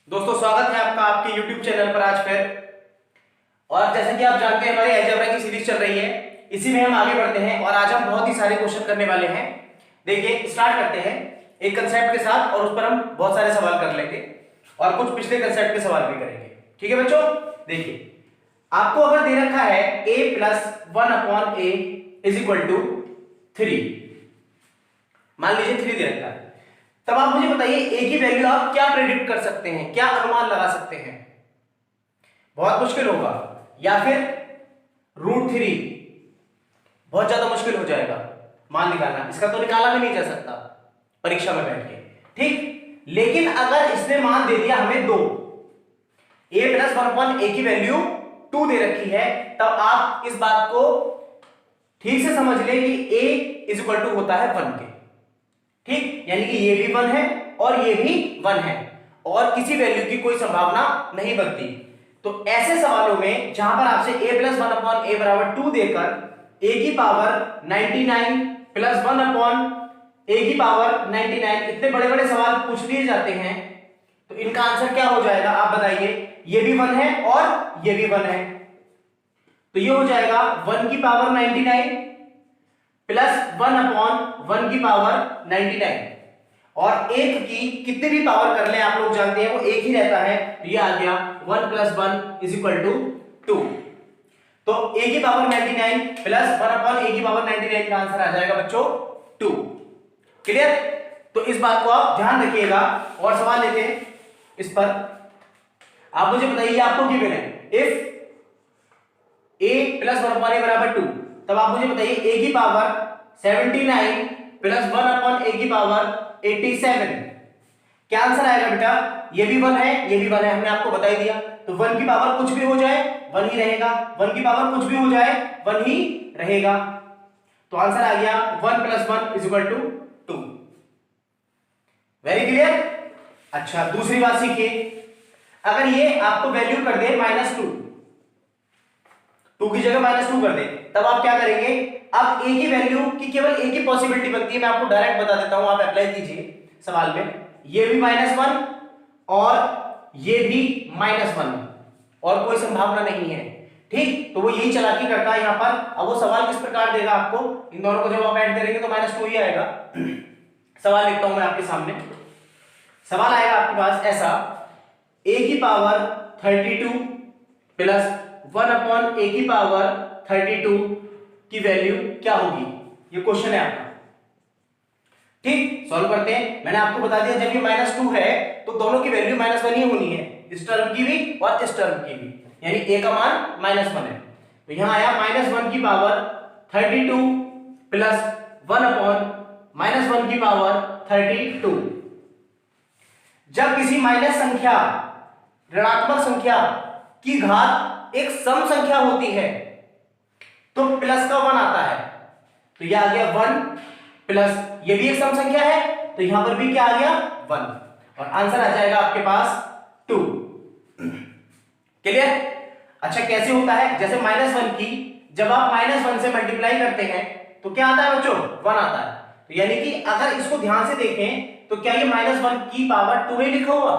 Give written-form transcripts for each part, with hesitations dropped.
दोस्तों स्वागत है आपका आपके YouTube चैनल पर आज फिर। और जैसे कि आप जानते हैं हमारी अलजेब्रा की सीरीज चल रही है, इसी में हम आगे बढ़ते हैं और आज हम बहुत ही सारे क्वेश्चन करने वाले हैं। देखिए स्टार्ट करते हैं एक कंसेप्ट के साथ और उस पर हम बहुत सारे सवाल कर लेंगे और कुछ पिछले कंसेप्ट के सवाल भी करेंगे। ठीक है बच्चों, देखिए आपको अगर दे रखा है a plus 1/a is equal to 3, मान लीजिए 3 दे रखा है, तब आप मुझे बताइए a की वैल्यू आप क्या प्रेडिक्ट कर सकते हैं, क्या अनुमान लगा सकते हैं? बहुत मुश्किल होगा, या फिर √3 बहुत ज्यादा मुश्किल हो जाएगा मान निकालना, इसका तो निकाला भी नहीं जा सकता परीक्षा में बैठ के। ठीक, लेकिन अगर इसने मान दे दिया हमें 2, a प्लस 1/a की वैल्यू 2 दे रखी है, तब आप इस बात को ठीक से समझ लें कि a इज इक्वल टू होता है 1 के। ठीक, यानी कि ये भी 1 है और ये भी 1 है और किसी वैल्यू की कोई संभावना नहीं बनती। तो ऐसे सवालों में जहां पर आपसे a प्लस 1/a बराबर 2 देकर a की पावर 99 प्लस 1/a की पावर 99 इतने बड़े बड़े सवाल पूछ लिए जाते हैं, तो इनका आंसर क्या हो जाएगा आप बताइए? ये भी 1 है और ये भी 1 है, तो ये हो जाएगा 1 की पावर 99 प्लस 1/1 की पावर 99, और एक की कितनी भी पावर कर लें आप लोग जानते हैं वो एक ही रहता है, तो ये आ गया 1 + 1 = 2। तो a की पावर 99 प्लस 1/a की पावर 99 का आंसर आ जाएगा बच्चों 2। क्लियर? तो इस बात को आप ध्यान रखिएगा और सवाल लेते हैं इस पर। आप मुझे बताइए आपको गिवन है इफ a प्लस 1/a बराबर 2, तब आप मुझे बताइए a की पावर 79 प्लस 1/a की पावर 87, क्या आंसर आएगा बेटा? ये भी 1 है, ये भी 1 है, हमने आपको बता ही दिया। तो 1 की पावर कुछ भी हो जाए 1 ही रहेगा, 1 की पावर कुछ भी हो जाए 1 ही रहेगा, तो आंसर आ गया 1 + 1 = 2। Very clear? अच्छा, दूसरी बात सीखिए, अगर ये आपको वैल्यू कर दे -2, 2 की जगह -2 कर दे, तब आप क्या करेंगे? अब a की वैल्यू की केवल a की पॉसिबिलिटी बनती है, मैं आपको डायरेक्ट बता देता हूं, आप अप्लाई कीजिए सवाल में। ये भी -1 और ये भी -1 और कोई संभावना नहीं है। ठीक, तो वो यही चालाकी करता है यहां पर। अब वो सवाल किस प्रकार देगा आपको, इन दोनों को जब आप ऐड करेंगे तो -2 ही आएगा। सवाल लिखता हूं मैं आपके सामने। सवाल आएगा आपके पास ऐसा, a की पावर 32 प्लस 1/a की पावर 32 की वैल्यू क्या होगी? ये क्वेश्चन है आपका। ठीक, सॉल्व करते हैं। मैंने आपको बता दिया जब ये -2 है तो दोनों की वैल्यू -1 ही होनी है, इस टर्म की भी और इस टर्म की भी, यानी a का मान -1 है। तो यहां आया -1 की पावर 32 प्लस 1/-1 की पावर 32। जब किसी माइनस संख्या, ऋणात्मक संख्या की घात एक सम संख्या होती है तो प्लस का 1 आता है, तो यह आ गया 1 प्लस ये भी एक सम संख्या है, तो यहां पर भी क्या आ गया 1, और आंसर आ जाएगा आपके पास 2। क्लियर? अच्छा, कैसे होता है? जैसे -1 की जब आप -1 से मल्टीप्लाई करते हैं तो क्या आता है बच्चों? 1 आता है। तो यानी कि अगर इसको ध्यान से देखें तो क्या ये -1 की पावर 2 ही लिखा हुआ?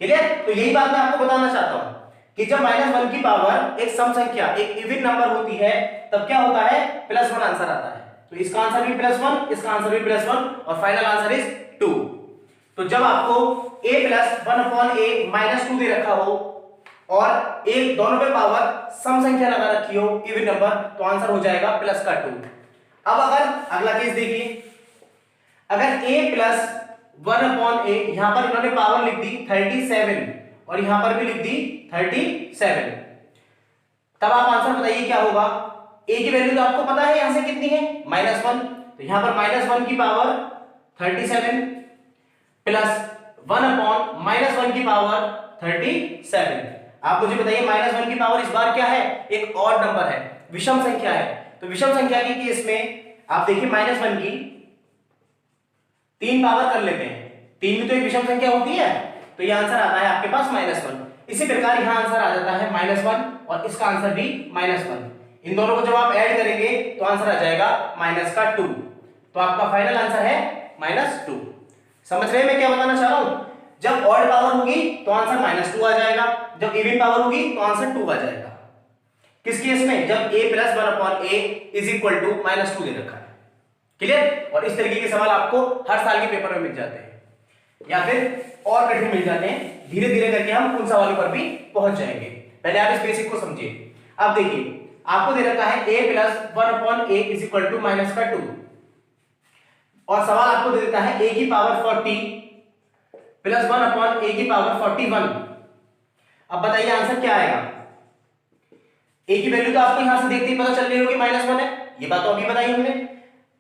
क्लियर? तो यही बात मैं आपको बताना चाहता हूं कि जब -1 की पावर एक सम संख्या, एक इवन नंबर होती है, तब क्या होता है? +1 आंसर आता है। तो इसका आंसर भी +1, इसका आंसर भी +1 और फाइनल आंसर इज 2। तो जब आपको a + 1/a -2 दे रखा हो और एक दोनों पे पावर सम संख्या लगा रखी हो, इवन नंबर, तो आंसर हो जाएगा +2। अब अगर अगला केस देखिए, अगर a + 1/a, यहां पर इन्होंने पावर लिख दी 37 और यहां पर भी लिख दी 37, तब आप आंसर बताइए क्या होगा? a की वैल्यू तो आपको पता है यहां से कितनी है, -1, तो यहां पर -1 की पावर 37 प्लस 1/-1 की पावर 37। आप मुझे बताइए -1 की पावर इस बार क्या है? एक ऑड नंबर है, विषम संख्या है। तो विषम संख्या के केस में आप देखिए -1 की 3 पावर कर लेते हैं, 3 भी तो एक विषम संख्या होती है, तो यह आंसर आता है आपके पास -1। इसी प्रकार यहां आंसर आ जाता है -1 और इसका आंसर भी -1। इन दोनों को जब आप ऐड करेंगे तो आंसर आ जाएगा -2, तो आपका फाइनल आंसर है -2। समझ रहे हैं मैं क्या बताना चाह रहा हूं? जब ऑड पावर होगी तो आंसर -2 आ जाएगा, जब इवन पावर होगी तो आंसर 2 आ जाएगा। किस केस में? जब a + 1/a = -2 दे रखा है। क्लियर? और इस तरीके के सवाल आपको हर साल के पेपर में मिल जाते हैं या फिर और कठिन मिल जाते हैं। धीरे धीरे करके हम उन सवालों पर भी पहुंच जाएंगे। पहले आप इस बेसिक को समझिए। अब देखिए आपको दे रखा है a + 1/a = -2 और सवाल आपको दे देता है a की पावर 40 + 1/a की पावर 41। अब बताइए आंसर क्या आएगा? a की वैल्यू तो आपको यहां से देखते ही पता चल रही होगी -1 है, ये बात तो अभी बताई हमने।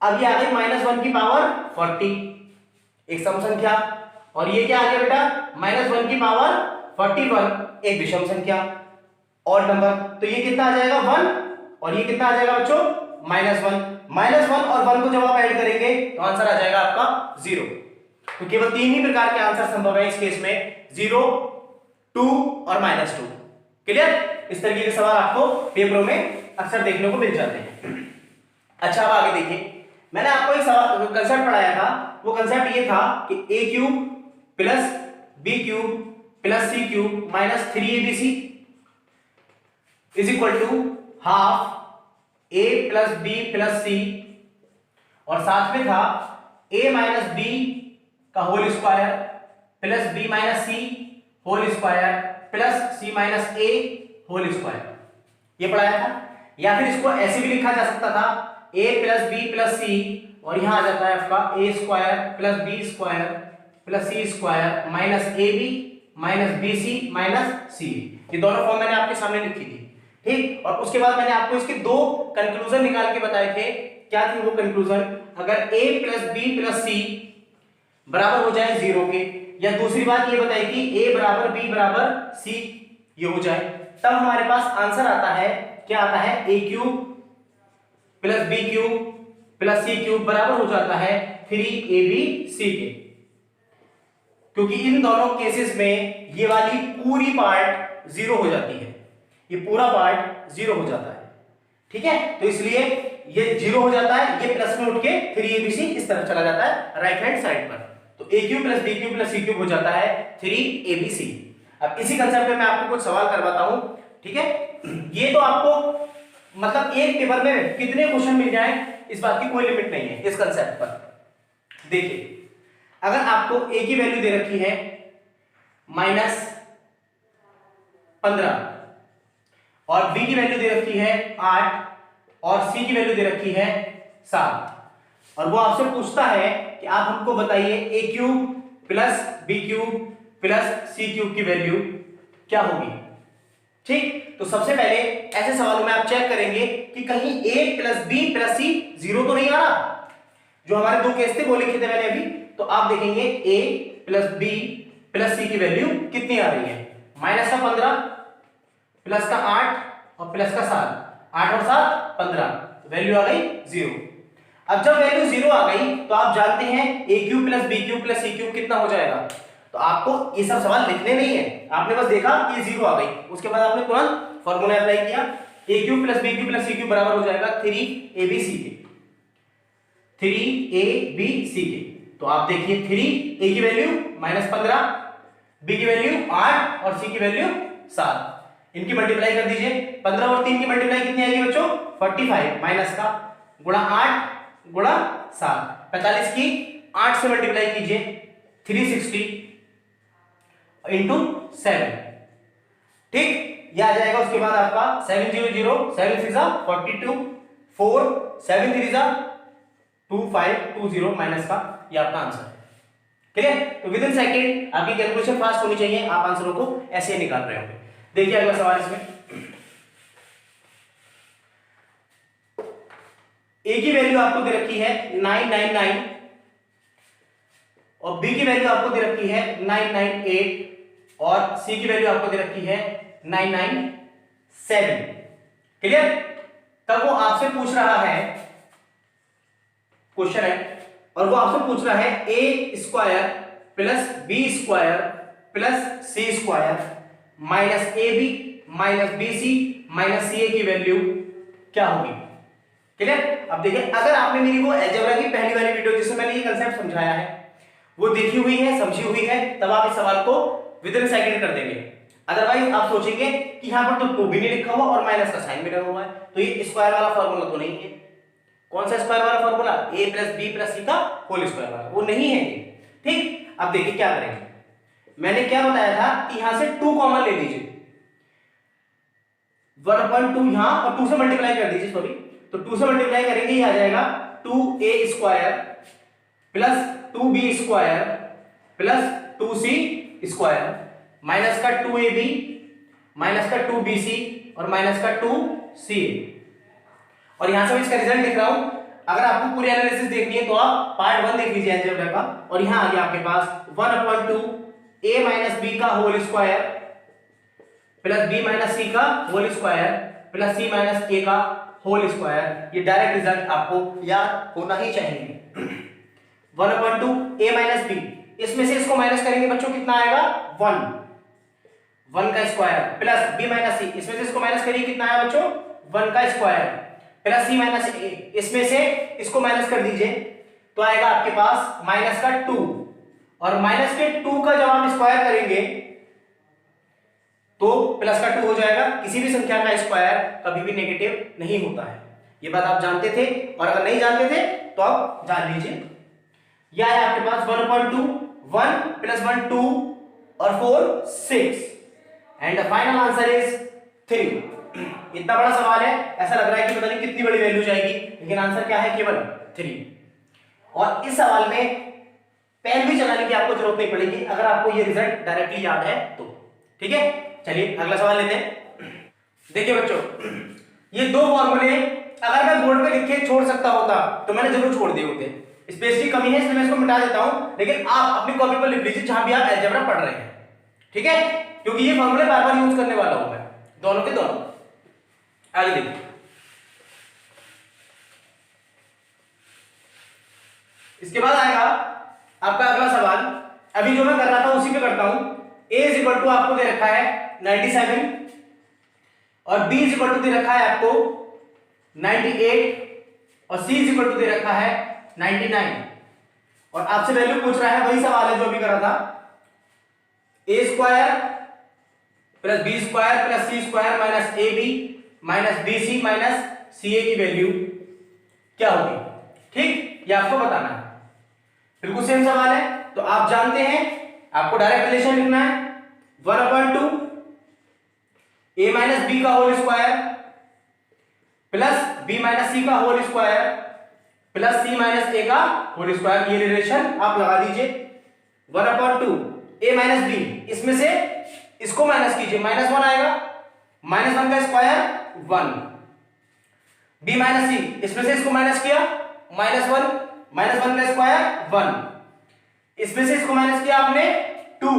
अब ये आ गई -1 की पावर 40, एक सम संख्या, और ये क्या आ गया बेटा? -1 की पावर 41, एक विषम संख्या, ऑड नंबर। तो ये कितना आ जाएगा? 1, और ये कितना आ जाएगा बच्चों? -1 और 1 को जब आप ऐड करेंगे तो आंसर आ जाएगा आपका 0। तो केवल 3 ही प्रकार के आंसर संभव है इस केस में, 0, 2 और -2। क्लियर? इस तरीके के सवाल आपको पेपरों में अक्सर देखने को मिल जाते हैं। अच्छा अब आगे देखिए, मैंने आपको एक सवाल कंसेप्ट पढ़ाया था, वो कंसेप्ट ये था कि a³ + b³ + c³ - 3abc = ½ a + b + c, और साथ में था a - b का whole square + b - c whole square + c - a whole square, ये पढ़ाया था। या फिर इसको ऐसे भी लिखा जा सकता था a + b + c, और यहां आ जाता है आपका a² + b² + c² - ab - bc - ca। ये दोनों फॉर्म मैंने आपके सामने लिखी थी, ठीक। और उसके बाद मैंने आपको इसके दो कंक्लूजन निकाल के बताए थे। क्या थी वो कंक्लूजन? अगर a + b + c बराबर हो जाए 0 के, या दूसरी बात ये बताई कि a = b = c ये हो जाए, तब हमारे पास आंसर आता है, क्या आता है? a³ + b³ + c³ बराबर हो जाता है 3abc के, क्योंकि इन दोनों केसेस में ये वाली पूरी पार्ट 0 हो जाती है, ये पूरा पार्ट 0 हो जाता है, ठीक है। तो इसलिए ये 0 हो जाता है, ये प्लस में उठ के 3abc इस तरफ चला जाता है राइट हैंड साइड पर, तो a³ + b³ + c³ हो जाता है 3abc। अब इसी कंसेप्ट पे मैं आपको कुछ सवाल करवाता हूं, ठीक है। ये तो आपको मतलब एक पेपर में कितने क्वेश्चन मिल जाए इस बात की कोई लिमिट नहीं है इस कंसेप्ट पर। देखिए अगर आपको a की वैल्यू दे रखी है -15 और b की वैल्यू दे रखी है 8 और c की वैल्यू दे रखी है 7, और वो आपसे पूछता है कि आप हमको बताइए a³ + b³ + c³ की वैल्यू क्या होगी, ठीक। तो सबसे पहले ऐसे सवालों में आप चेक करेंगे कि कहीं a + b + c 0 तो नहीं आ रहा। जो हमारे दो केस थे वो लिखे थे मैंने अभी, तो आप देखेंगे a + b + c की वैल्यू कितनी आ रही है? -15 +8 और +7, 8 और 7 15, वैल्यू आ गई 0। अब जब वैल्यू 0 आ गई तो आप जानते हैं a³ + b³ + c³ कितना हो जाएगा। तो आपको ये सब सवाल लिखने नहीं है, आपने बस देखा कि 0 आ गई, उसके बाद आपने तुरंत फॉर्मूला अप्लाई किया, a³ + b³ + c³ बराबर हो जाएगा 3abc के, 3abc के। तो आप देखिए 3 a की वैल्यू -15, b की वैल्यू 8 और c की वैल्यू 7, इनकी मल्टीप्लाई कर दीजिए। 15 और 3 की मल्टीप्लाई कितनी आएगी बच्चों? 45 माइनस का गुणा 8 गुणा 7, 45 की 8 से मल्टीप्लाई कीजिए 360 इंटू 7, ठीक, यह आ जाएगा। उसके बाद आपका 700 7 6 42 4 7 3 2520 माइनस का, ये आपका आंसर है। क्लियर? तो विद इन सेकंड आपकी कैलकुलेशन फास्ट होनी चाहिए, आप आंसरों को ऐसे ही निकाल रहे होंगे। देखिए अगला सवाल इसमें, ए की वैल्यू आपको दे रखी है 999 और बी की वैल्यू आपको दे रखी है 998 और सी की वैल्यू आपको दे रखी है 997। क्लियर? तब वो आपसे पूछ रहा है, क्वेश्चन है, और वो आपसे पूछ रहा है a² + b² + c² -ab -bc -ca की वैल्यू क्या होगी। क्लियर? अब देखिए अगर आपने मेरी वो अलजेब्रा की पहली वाली वीडियो जिसमें मैंने ये कांसेप्ट समझाया है वो देखी हुई है, समझी हुई है, तब आप इस सवाल को विद इन सेकंड कर देंगे। अदरवाइज आप सोचेंगे कि यहां पर तो 2 भी नहीं लिखा हुआ और माइनस का साइन भी लगा हुआ है, तो ये स्क्वायर वाला फॉर्मूला तो नहीं है। कौन सा स्क्वायर वाला फॉर्मूला? a + b + c का होल स्क्वायर वाला, वो नहीं है ये। ठीक, अब देखिए क्या करेंगे। मैंने क्या बताया था कि यहां से 2 कॉमन ले लीजिए, 1/2 यहां और 2 से मल्टीप्लाई कर दीजिए, सॉरी, तो 2 से मल्टीप्लाई करेंगे, ये आ जाएगा 2a² + 2b² + 2c² माइनस का 2ab माइनस का 2bc और माइनस का 2ca। और यहां से मैं इसका रिजल्ट लिख रहा हूं। अगर आपको पूरी एनालिसिस देखनी है तो आप पार्ट 1 देख लीजिए अलजेब्रा का, और यहां आ गया आपके पास 1/2 a - b का whole square plus b - c का whole square plus c - a का होल स्क्वायर। ये डायरेक्ट रिजल्ट आपको याद होना ही चाहिए। 1/2 a - b, इसमें से इसको माइनस करेंगे बच्चों, कितना आएगा? 1 का स्क्वायर प्लस b - c, इसमें से इसको माइनस करिए, कितना आया बच्चों? 1 का स्क्वायर प्लस c - a, इसमें से इसको माइनस कर दीजिए तो आएगा आपके पास माइनस का 2, और माइनस के 2 का जब आप स्क्वायर करेंगे तो प्लस का 2 हो जाएगा। किसी भी संख्या का स्क्वायर कभी भी नेगेटिव नहीं होता है, ये बात आप जानते थे, और अगर नहीं जानते थे तो आप जान लीजिए। यह है आपके पास 1/2, 1 + 1 2 और 4 6, and the final answer is 3। इतना बड़ा सवाल है, ऐसा लग रहा है कि पता नहीं कितनी बड़ी वैल्यू जाएगी, लेकिन आंसर क्या है? केवल 3। और इस सवाल में पेन भी चलाने की आपको जरूरत नहीं पड़ेगी अगर आपको ये रिजल्ट डायरेक्टली याद है तो। ठीक है, चलिए अगला सवाल लेते हैं। देखिए बच्चों, ये 2 फॉर्मूले अगर मैं बोर्ड पे लिख के छोड़ सकता होता तो मैंने जरूर छोड़ दिए होते। स्पेस की कमी है इसलिए मैं इसको मिटा देता हूं, लेकिन आप अपनी कॉपी पर लिख लीजिए जहां भी आप अलजेब्रा पढ़ रहे हैं। ठीक है, क्योंकि ये फॉर्मूले बार बार यूज करने वाला हूं मैं, दोनों के दोनों। आगे देखिए, इसके बाद आएगा आपका अगला सवाल। अभी जो मैं कर रहा था उसी पे करता हूं। a = आपको दे रखा है 97 और b = दे रखा है आपको 98 और c = दे रखा है 99, और आपसे वैल्यू पूछ रहा है, वही सवाल है जो अभी करा था। a² + b² + c² - ab - bc - ca की वैल्यू क्या होगी? ठीक, ये आपको बताना है। बिल्कुल सेम सवाल है, तो आप जानते हैं आपको डायरेक्ट रिलेशन लिखना है। 1/2 a - b का whole square plus b - c का whole square plus c - a का होल स्क्वायर, ये रिलेशन आप लगा दीजिए। 1/2 a - b, इसमें से इसको माइनस कीजिए, -1 आएगा, -1 का स्क्वायर 1, b - c, इसमें से इसको माइनस किया, -1 -1 का स्क्वायर 1, इसमें से इसको माइनस किया आपने 2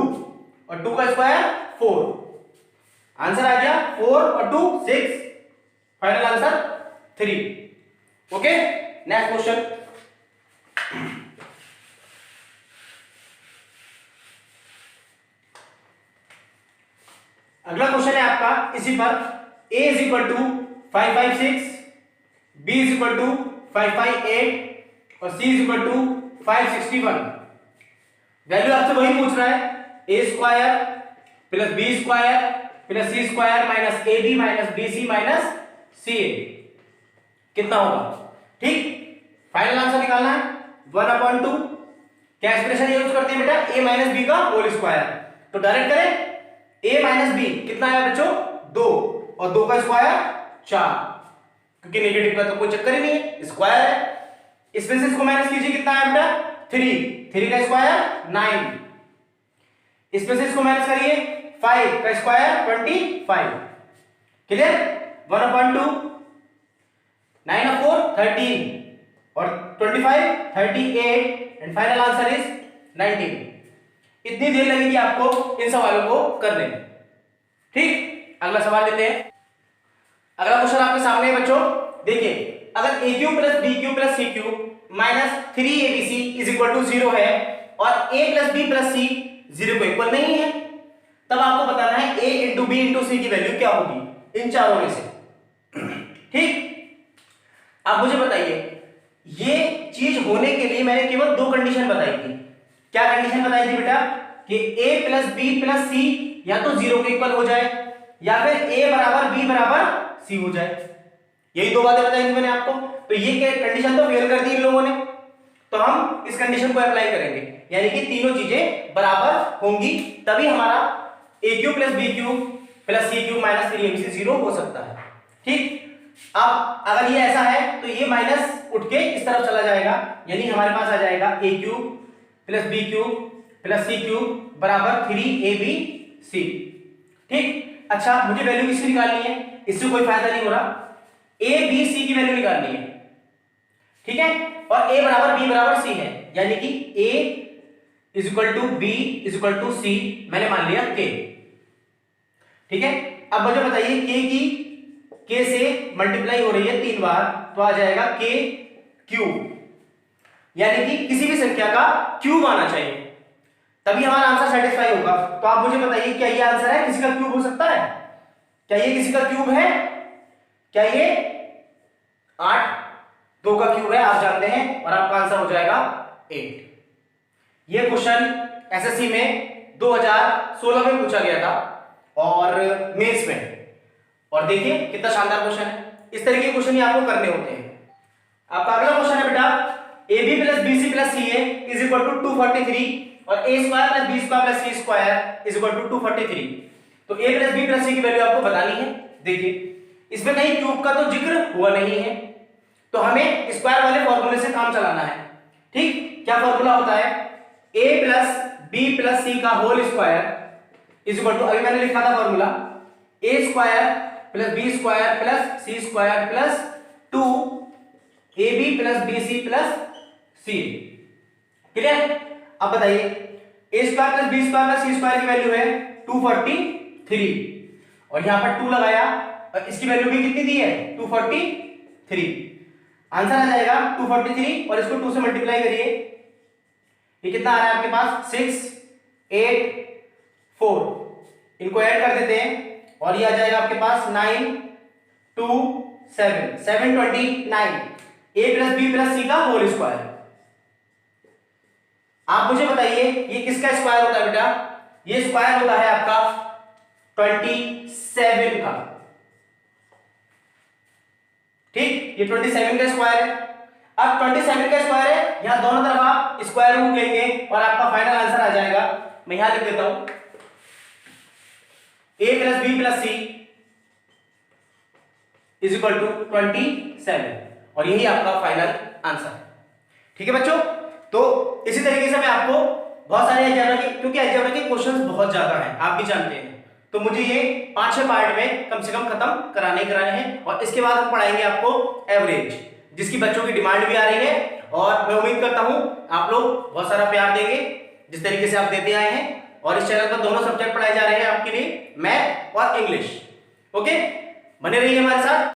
और 2 का स्क्वायर 4। आंसर आ गया 4 और 2 6, final answer 3। Okay, next question. अगला क्वेश्चन है आपका इसी पर। a = 556, b = 558 और c = 561। वैल्यू आपसे वही पूछ रहा है, a² + b² + c² - ab - bc - ca कितना होगा? ठीक, फाइनल आंसर निकालना है। 1/2 क्या एक्सप्रेशन यूज करते हैं बेटा? a - b का होल स्क्वायर, तो डायरेक्ट करें। a - b कितना है बच्चों? 2, और 2 का स्क्वायर 4, क्योंकि नेगेटिव का तो कोई चक्कर ही नहीं है, स्क्वायर है। इसमें से इसको माइनस कीजिए, कितना है बेटा? 3 का स्क्वायर 9, इसमें से इसको माइनस करिए, 5 का स्क्वायर 25। क्लियर? 1/2 9 और 4 13 और 25 38, एंड फाइनल आंसर इज 19। इतनी देर लगेगी आपको इन सवालों को करने में। ठीक, अगला सवाल लेते हैं। अगला क्वेश्चन आपके सामने है बच्चों। देखिए, अगर a³ + b³ + c³ - 3abc = 0 है और a + b + c 0 को इक्वल नहीं है, तब आपको बताना है a × b × c की वैल्यू क्या होगी इन चारों में से। ठीक, आप मुझे बताइए, ये चीज होने के लिए मैंने केवल 2 कंडीशन बताई थी। क्या कंडीशन बताई थी बेटा कि a प्लस बी प्लस सी या तो 0 के इक्वल हो जाए या फिर a बराबर b बराबर c हो जाए। यही दो बातें बताई थी मैंने आपको। तो ये कंडीशन तो फेल कर दी इन लोगों ने, तो हम इस कंडीशन को अप्लाई करेंगे, यानी कि तीनों चीजें बराबर होंगी, तभी हमारा a cube plus B cube plus C cube minus 3ab 0 हो सकता है। ठीक, अब अगर ये ऐसा है तो ये माइनस उठ के इस तरफ चला जाएगा, यानी हमारे पास आ जाएगा a cube plus B cube plus C cube बराबर 3abc। ठीक, अच्छा मुझे वैल्यू किसकी निकालनी है, इससे कोई फायदा नहीं हो रहा, a b c की वैल्यू निकालनी है। ठीक है, और a बराबर b बराबर c है, यानी कि a is equal to b is equal to c मैंने मान लिया k। ठीक है, अब मुझे बताइए k से मल्टीप्लाई हो रही है 3 बार, तो आ जाएगा k क्यूब, यानी कि किसी भी संख्या का क्यूब आना चाहिए, तभी हमारा आंसर सेटिस्फाई होगा। तो आप मुझे बताइए क्या ये आंसर है, किसी का क्यूब हो सकता है? क्या ये किसी का क्यूब है? क्या ये 8 2 का क्यूब है, आप जानते हैं, और आपका आंसर हो जाएगा 8। ये क्वेश्चन एसएससी में 2016 में पूछा गया था और मेंस में, और देखिए कितना शानदार क्वेश्चन है। इस तरीके के क्वेश्चन ही आपको करने होते हैं। आपका अगला क्वेश्चन है बेटा ab plus bc plus ca is equal to 243 और a square plus b square plus c square is equal to 243। तो a plus b plus c की वैल्यू आपको बतानी है। देखिए इसमें कहीं क्यूब का तो जिक्र हुआ नहीं है, तो हमें स्क्वायर वाले फॉर्मूले से काम चलाना है। ठीक, क्या फॉर्मूला होता है, a plus b plus c का whole square is equal to, अभी मैंने लिखा था formula, a square plus b square plus c square plus 2ab plus bc plus c। Clear? अब बताइए a square plus b square plus c square की value है 243 और यहां पर 2 लगाया और इसकी वैल्यू भी कितनी दी है 243। आंसर आ जाएगा 243 और इसको 2 से मल्टीप्लाई करिए, ये कितना आ रहा है आपके पास 6 8 4, इनको ऐड कर देते हैं और ये आ जाएगा आपके पास 9 2 7 729 a plus b plus c का होल स्क्वायर। आप मुझे बताइए ये किसका स्क्वायर होता है बेटा, ये स्क्वायर होता है आपका 27 का। ठीक, ये 27 का स्क्वायर है। अब 27 का स्क्वायर है, यहां दोनों तरफ आप स्क्वायर रूट लेंगे और आपका फाइनल आंसर आ जाएगा, मैं यहां लिख देता हूं a plus b plus c is equal to 27 और यही आपका फाइनल आंसर है। ठीक है बच्चों, तो इसी तरीके से मैं आपको बहुत सारे अलजेब्रा के, क्योंकि अलजेब्रा के क्वेश्चंस बहुत ज्यादा हैं आप भी जानते हैं, तो मुझे ये 5-6 पार्ट में कम से कम खत्म कराने हैं और इसके बाद हम पढ़ाएंगे आपको एवरेज, जिसकी बच्चों की डिमांड भी आ रही है और मैं उम्मीद करता हूं आप लोग बहुत सारा प्यार देंगे जिस तरीके से आप देते आए हैं। और इस चैनल पर दोनों सब्जेक्ट पढ़ाए जा रहे हैं आपके लिए, मैथ और इंग्लिश। ओके, बने रहिए हमारे साथ।